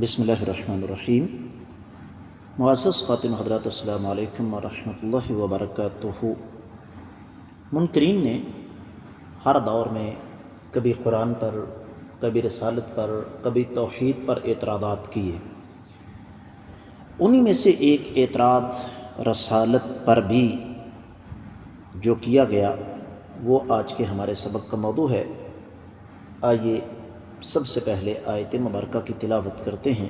بسم اللہ الرحمن الرحیم۔ معزز خاتم حضرات، السلام علیکم ورحمۃ اللہ وبرکاتہ۔ منکرین نے ہر دور میں کبھی قرآن پر، کبھی رسالت پر، کبھی توحید پر اعتراضات کیے۔ انہی میں سے ایک اعتراض رسالت پر بھی جو کیا گیا وہ آج کے ہمارے سبق کا موضوع ہے۔ آئیے سب سے پہلے آیت مبارکہ کی تلاوت کرتے ہیں،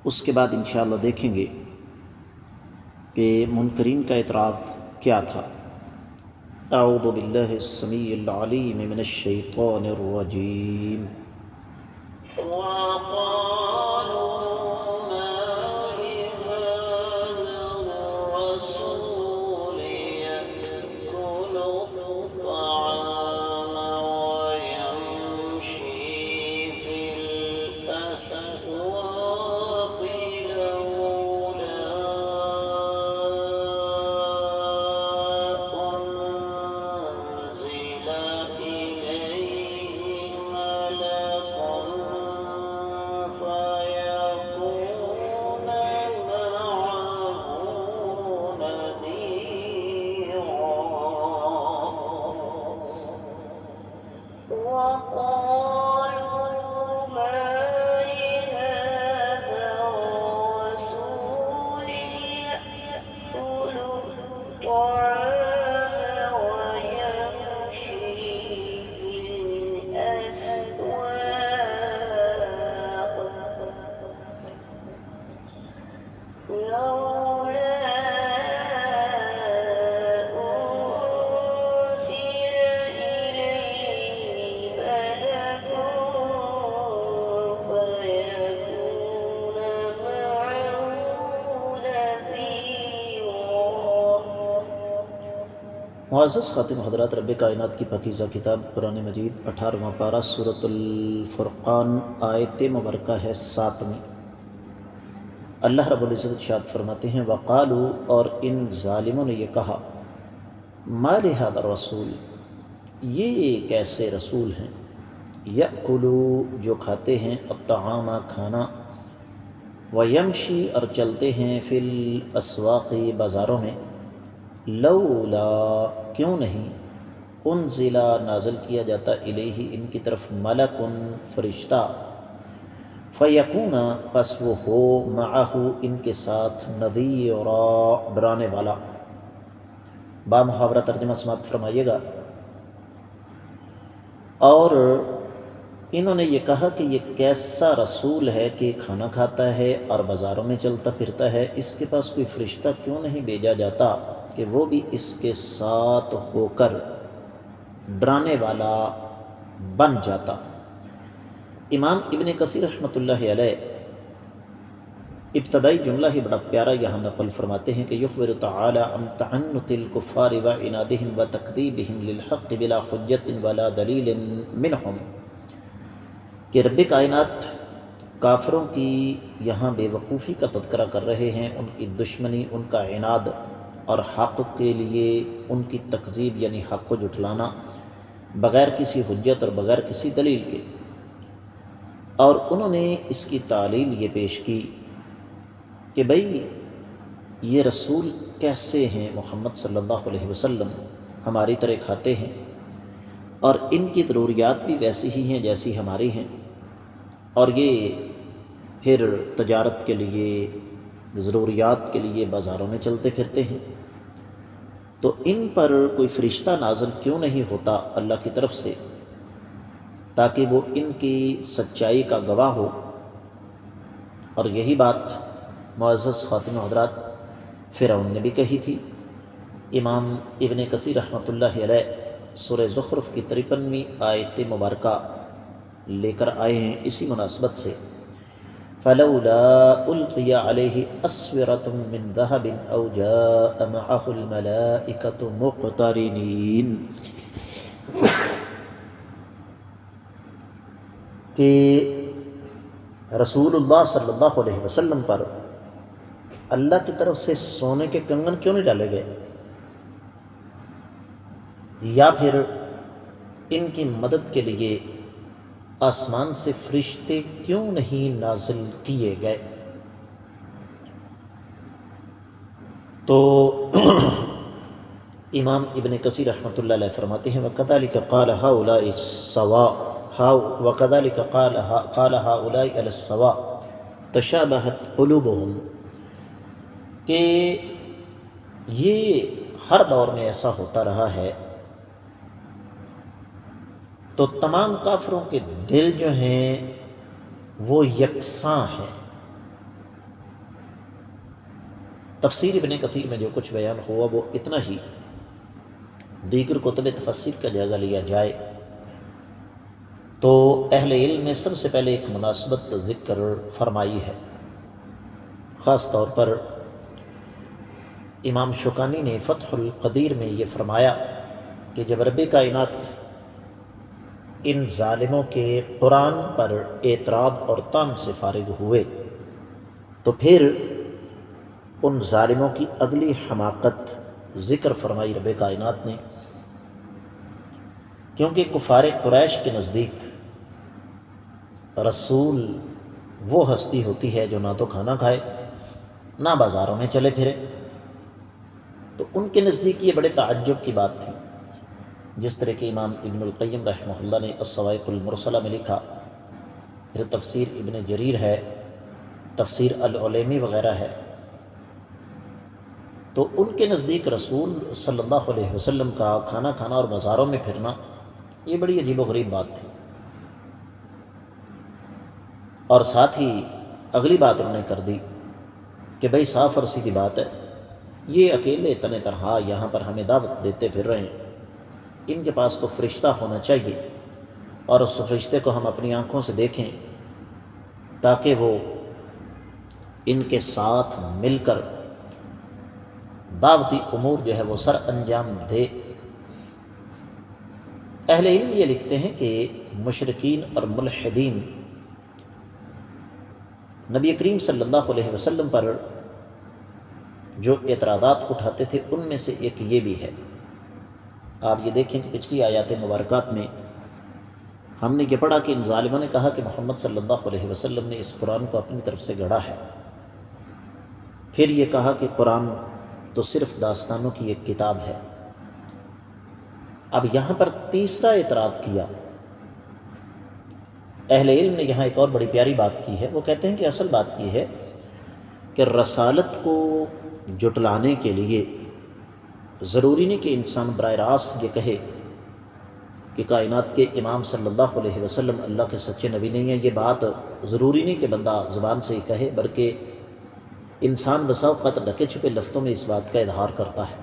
اس کے بعد انشاءاللہ دیکھیں گے کہ منکرین کا اعتراض کیا تھا۔ اعوذ باللہ السمیع العلیم من الشیطان الرجیم۔ معزز خاتم حضرات، رب کائنات کی پاکیزہ کتاب قرآن مجید 18واں پارہ سورۃ الفرقان آیت مبارکہ ہے 7ویں۔ اللہ رب العزت ارشاد فرماتے ہیں، وقالوا، اور ان ظالموں نے یہ کہا، ما لہذا الرسول، یہ کیسے رسول ہیں، یأکلوا، جو کھاتے ہیں، الطعام، کھانا، ویمشی، اور چلتے ہیں، فی الاسواق، بازاروں میں، لولا، کیوں نہیں، انزل، نازل کیا جاتا، الیہ، ان کی طرف، ملکن، فرشتہ، فیکون، پس وہ ہو، معہ، ان کے ساتھ، نذیرا، ڈرانے والا۔ با محاورہ ترجمہ سماعت فرمائیے گا۔ اور انہوں نے یہ کہا کہ یہ کیسا رسول ہے کہ کھانا کھاتا ہے اور بازاروں میں چلتا پھرتا ہے، اس کے پاس کوئی فرشتہ کیوں نہیں بھیجا جاتا کہ وہ بھی اس کے ساتھ ہو کر ڈرانے والا بن جاتا۔ امام ابن کثیر رحمۃ اللہ علیہ ابتدائی جملہ ہی بڑا پیارا یہاں نقل فرماتے ہیں کہ یخبر تعالی عن تعنت الکفار وعنادہم وتکذیبہم للحق بلا حجت ولا دلیل منہم، کہ رب کائنات کافروں کی یہاں بے وقوفی کا تذکرہ کر رہے ہیں، ان کی دشمنی، ان کا عناد، اور حق کے لیے ان کی تکذیب یعنی حق کو جھٹلانا بغیر کسی حجت اور بغیر کسی دلیل کے۔ اور انہوں نے اس کی تعلیل یہ پیش کی کہ بھئی یہ رسول کیسے ہیں، محمد صلی اللہ علیہ وسلم ہماری طرح کھاتے ہیں اور ان کی ضروریات بھی ویسی ہی ہیں جیسی ہماری ہیں، اور یہ پھر تجارت کے لیے، ضروریات کے لیے بازاروں میں چلتے پھرتے ہیں، تو ان پر کوئی فرشتہ نازل کیوں نہیں ہوتا اللہ کی طرف سے تاکہ وہ ان کی سچائی کا گواہ ہو۔ اور یہی بات معزز خاتم حضرات فرعون نے بھی کہی تھی۔ امام ابن کثیر رحمۃ اللہ علیہ سورہ زخرف کی 53ویں آیت مبارکہ لے کر آئے ہیں اسی مناسبت سے، فَلَوْلَا أُلْقِيَ عَلَيْهِ أَسْوِرَةٌ مِّن ذَهَبٍ أَوْ جَاءَ مَعَهُ الْمَلَائِكَةُ مُقْتَرِنِينَ، کہ رسول اللہ صلی اللہ علیہ وسلم پر اللہ کی طرف سے سونے کے کنگن کیوں نہیں ڈالے گئے، یا پھر ان کی مدد کے لیے آسمان سے فرشتے کیوں نہیں نازل کیے گئے؟ تو امام ابن کثیر رحمۃ اللہ علیہ فرماتے ہیں وَكَذَلِكَ قَالَ هَؤُلَاءِ السَّوَاءُ وَكَذَلِكَ قَالَ هَؤُلَاءِ عَلَى السَّوَاءِ تَشَابَهَتْ قُلُوبُهُمْ، کہ یہ ہر دور میں ایسا ہوتا رہا ہے، تو تمام کافروں کے دل جو ہیں وہ یکساں ہیں۔ تفسیر ابن کثیر میں جو کچھ بیان ہوا وہ اتنا ہی، دیگر کتب تفسیر کا جائزہ لیا جائے تو اہل علم نے سب سے پہلے ایک مناسبت ذکر فرمائی ہے۔ خاص طور پر امام شوکانی نے فتح القدیر میں یہ فرمایا کہ جب رب کائنات ان ظالموں کے قرآن پر اعتراض اور طعن سے فارغ ہوئے تو پھر ان ظالموں کی اگلی حماقت ذکر فرمائی رب کائنات نے، کیونکہ کفار قریش کے نزدیک رسول وہ ہستی ہوتی ہے جو نہ تو کھانا کھائے نہ بازاروں میں چلے پھرے، تو ان کے نزدیک یہ بڑے تعجب کی بات تھی۔ جس طرح کہ امام ابن القیم رحمہ اللہ نے الصواعق المرسلہ میں لکھا، پھر تفسیر ابن جریر ہے، تفسیر العلیمی وغیرہ ہے، تو ان کے نزدیک رسول صلی اللہ علیہ وسلم کا کھانا کھانا اور بازاروں میں پھرنا یہ بڑی عجیب و غریب بات تھی۔ اور ساتھ ہی اگلی بات انہوں نے کر دی کہ بھئی صاف اور سیدھی بات ہے، یہ اکیلے تن تنہا یہاں پر ہمیں دعوت دیتے پھر رہے ہیں، ان کے پاس تو فرشتہ ہونا چاہیے اور اس فرشتے کو ہم اپنی آنکھوں سے دیکھیں تاکہ وہ ان کے ساتھ مل کر دعوتی امور جو ہے وہ سر انجام دے۔ اہل علم یہ لکھتے ہیں کہ مشرکین اور ملحدین نبی کریم صلی اللہ علیہ وسلم پر جو اعتراضات اٹھاتے تھے ان میں سے ایک یہ بھی ہے۔ آپ یہ دیکھیں کہ پچھلی آیات مبارکات میں ہم نے یہ پڑھا کہ ان ظالموں نے کہا کہ محمد صلی اللہ علیہ وسلم نے اس قرآن کو اپنی طرف سے گڑھا ہے، پھر یہ کہا کہ قرآن تو صرف داستانوں کی ایک کتاب ہے۔ اب یہاں پر تیسرا اعتراض کیا اہل علم نے، یہاں ایک اور بڑی پیاری بات کی ہے، وہ کہتے ہیں کہ اصل بات یہ ہے کہ رسالت کو جٹلانے کے لیے ضروری نہیں کہ انسان براہ راست یہ کہے کہ کائنات کے امام صلی اللہ علیہ وسلم اللہ کے سچے نبی نہیں ہیں۔ یہ بات ضروری نہیں کہ بندہ زبان سے ہی کہے، بلکہ انسان بسا اوقات ڈھکے چھپے لفظوں میں اس بات کا اظہار کرتا ہے۔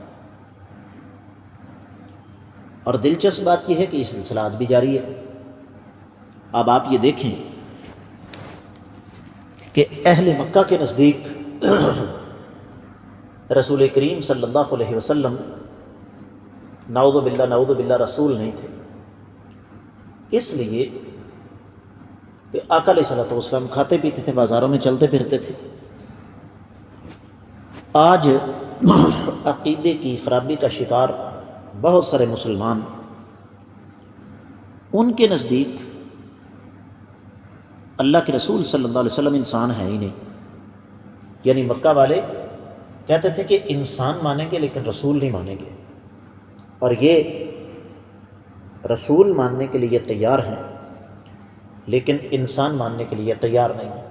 اور دلچسپ بات یہ ہے کہ یہ سلسلہ آج بھی جاری ہے۔ اب آپ یہ دیکھیں کہ اہل مکہ کے نزدیک رسول کریم صلی اللہ علیہ وسلم نعوذ باللہ رسول نہیں تھے، اس لیے کہ آقا علیہ الصلوۃ والسلام کھاتے پیتے تھے، بازاروں میں چلتے پھرتے تھے۔ آج عقیدے کی خرابی کا شکار بہت سارے مسلمان، ان کے نزدیک اللہ کے رسول صلی اللہ علیہ وسلم انسان ہے ہی نہیں، یعنی مکہ والے کہتے تھے کہ انسان مانیں گے لیکن رسول نہیں مانیں گے، اور یہ رسول ماننے کے لیے تیار ہیں لیکن انسان ماننے کے لیے تیار نہیں ہیں۔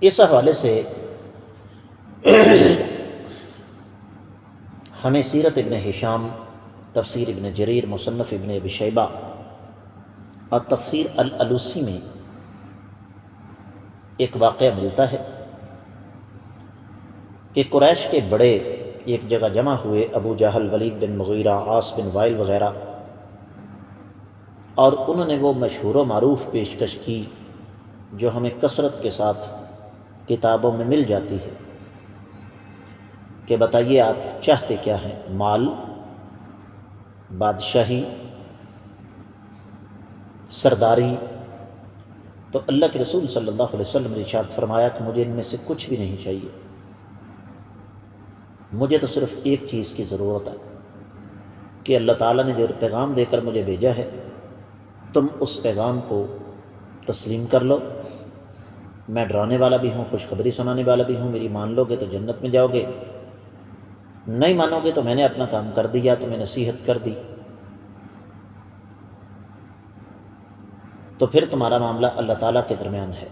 اس حوالے سے ہمیں سیرت ابن ہشام، تفسیر ابن جریر، مصنف ابن ابی شیبہ اور تفسیر الالوسی میں ایک واقعہ ملتا ہے کہ قریش کے بڑے ایک جگہ جمع ہوئے، ابو جہل، ولید بن مغیرہ، عاص بن وائل وغیرہ، اور انہوں نے وہ مشہور و معروف پیشکش کی جو ہمیں کثرت کے ساتھ کتابوں میں مل جاتی ہے کہ بتائیے آپ چاہتے کیا ہیں؟ مال، بادشاہی، سرداری؟ تو اللہ کے رسول صلی اللہ علیہ وسلم نے ارشاد فرمایا کہ مجھے ان میں سے کچھ بھی نہیں چاہیے، مجھے تو صرف ایک چیز کی ضرورت ہے، کہ اللہ تعالیٰ نے جو پیغام دے کر مجھے بھیجا ہے تم اس پیغام کو تسلیم کر لو، میں ڈرانے والا بھی ہوں، خوشخبری سنانے والا بھی ہوں، میری مان لو گے تو جنت میں جاؤ گے، نہیں مانو گے تو میں نے اپنا کام کر دیا، تمہیں نصیحت کر دی، تو پھر تمہارا معاملہ اللہ تعالیٰ کے درمیان ہے۔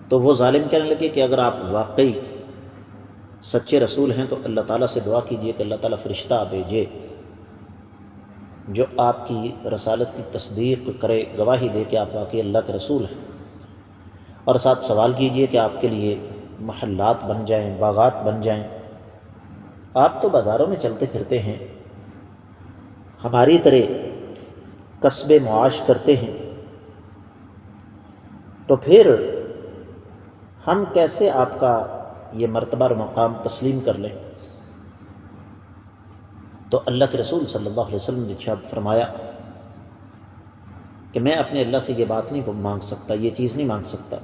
تو وہ ظالم کہنے لگے کہ اگر آپ واقعی سچے رسول ہیں تو اللہ تعالیٰ سے دعا کیجئے کہ اللہ تعالیٰ فرشتہ بھیجے جو آپ کی رسالت کی تصدیق کرے، گواہی دے کہ آپ واقعی اللہ کے رسول ہیں، اور ساتھ سوال کیجئے کہ آپ کے لیے محلات بن جائیں، باغات بن جائیں۔ آپ تو بازاروں میں چلتے پھرتے ہیں، ہماری طرح کسب معاش کرتے ہیں، تو پھر ہم کیسے آپ کا یہ مرتبہ اور مقام تسلیم کر لیں؟ تو اللہ کے رسول صلی اللہ علیہ وسلم نے ارشاد فرمایا کہ میں اپنے اللہ سے یہ بات نہیں مانگ سکتا، یہ چیز نہیں مانگ سکتا،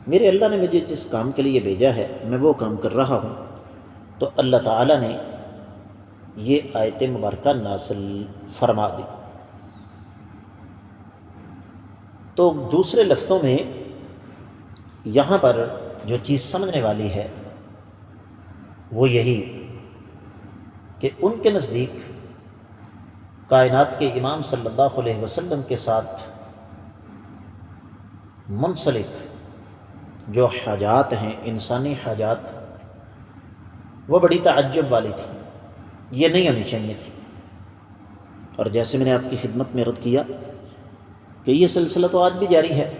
میرے اللہ نے مجھے جس کام کے لیے بھیجا ہے میں وہ کام کر رہا ہوں۔ تو اللہ تعالیٰ نے یہ آیت مبارکہ نازل فرما دی۔ تو دوسرے لفظوں میں یہاں پر جو چیز سمجھنے والی ہے وہ یہی کہ ان کے نزدیک کائنات کے امام صلی اللہ علیہ وسلم کے ساتھ منسلک جو حاجات ہیں، انسانی حاجات، وہ بڑی تعجب والی تھی، یہ نہیں ہونی چاہیے تھی۔ اور جیسے میں نے آپ کی خدمت میں عرض کیا کہ یہ سلسلہ تو آج بھی جاری ہے،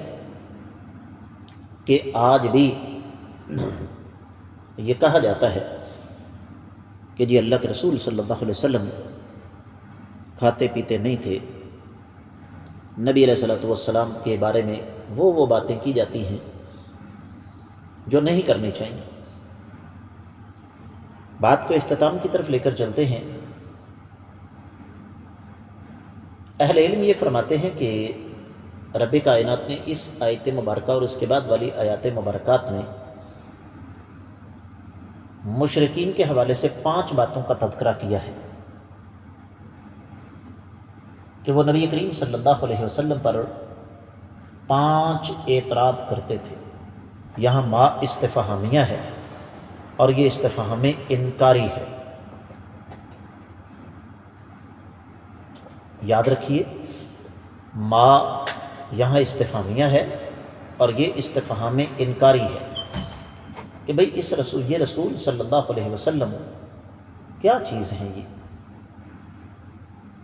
کہ آج بھی یہ کہا جاتا ہے کہ جی اللہ کے رسول صلی اللہ علیہ وسلم کھاتے پیتے نہیں تھے، نبی علیہ الصلوۃ والسلام کے بارے میں وہ باتیں کی جاتی ہیں جو نہیں کرنی چاہیے۔ بات کو اختتام کی طرف لے کر چلتے ہیں۔ اہل علم یہ فرماتے ہیں کہ رب کائنات نے اس آیت مبارکہ اور اس کے بعد والی آیات مبارکات میں مشرکین کے حوالے سے 5 باتوں کا تذکرہ کیا ہے کہ وہ نبی کریم صلی اللہ علیہ وسلم پر 5 اعتراض کرتے تھے۔ یہاں ما استفہامیہ ہے اور یہ استفہام انکاری ہے، یاد رکھیے، ما یہاں استفہامیہ ہے اور یہ استفہام انکاری ہے کہ بھئی یہ رسول صلی اللہ علیہ وسلم کیا چیز ہیں،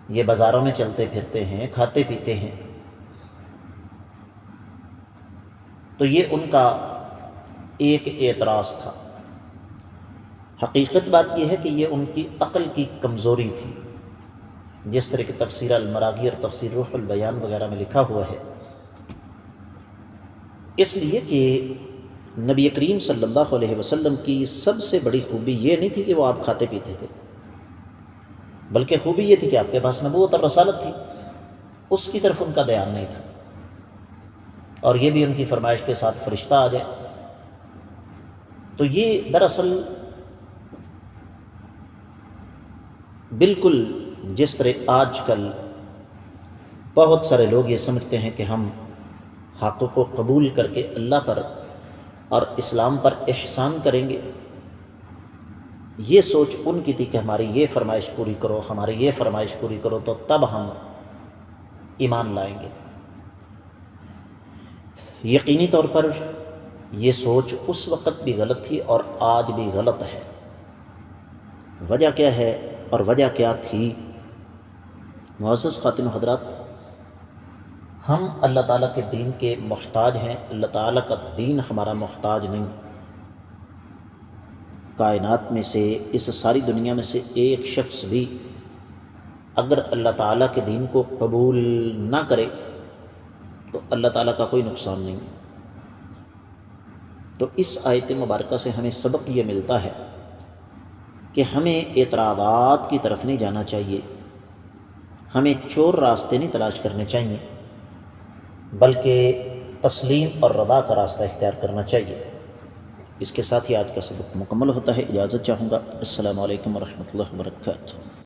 یہ بازاروں میں چلتے پھرتے ہیں، کھاتے پیتے ہیں۔ تو یہ ان کا ایک اعتراض تھا۔ حقیقت بات یہ ہے کہ یہ ان کی عقل کی کمزوری تھی، جس طرح کہ تفسیر المراغی اور تفسیر روح البیان وغیرہ میں لکھا ہوا ہے، اس لیے کہ نبی کریم صلی اللہ علیہ وسلم کی سب سے بڑی خوبی یہ نہیں تھی کہ وہ آپ کھاتے پیتے تھے، بلکہ خوبی یہ تھی کہ آپ کے پاس نبوت اور رسالت تھی، اس کی طرف ان کا دھیان نہیں تھا، اور یہ بھی ان کی فرمائش کے ساتھ فرشتہ آ جائے۔ تو یہ دراصل بالکل جس طرح آج کل بہت سارے لوگ یہ سمجھتے ہیں کہ ہم حق کو قبول کر کے اللہ پر اور اسلام پر احسان کریں گے، یہ سوچ ان کی تھی کہ ہماری یہ فرمائش پوری کرو، ہماری یہ فرمائش پوری کرو تو تب ہم ایمان لائیں گے۔ یقینی طور پر یہ سوچ اس وقت بھی غلط تھی اور آج بھی غلط ہے۔ وجہ کیا ہے اور وجہ کیا تھی؟ معزز خواتین و حضرات، ہم اللہ تعالیٰ کے دین کے محتاج ہیں، اللہ تعالیٰ کا دین ہمارا محتاج نہیں۔ کائنات میں سے، اس ساری دنیا میں سے ایک شخص بھی اگر اللہ تعالیٰ کے دین کو قبول نہ کرے تو اللہ تعالیٰ کا کوئی نقصان نہیں۔ تو اس آیت مبارکہ سے ہمیں سبق یہ ملتا ہے کہ ہمیں اعتراضات کی طرف نہیں جانا چاہیے، ہمیں چور راستے نہیں تلاش کرنے چاہیے، بلکہ تسلیم اور رضا کا راستہ اختیار کرنا چاہیے۔ اس کے ساتھ ہی آج کا سبق مکمل ہوتا ہے، اجازت چاہوں گا۔ السلام علیکم ورحمۃ اللہ وبرکاتہ۔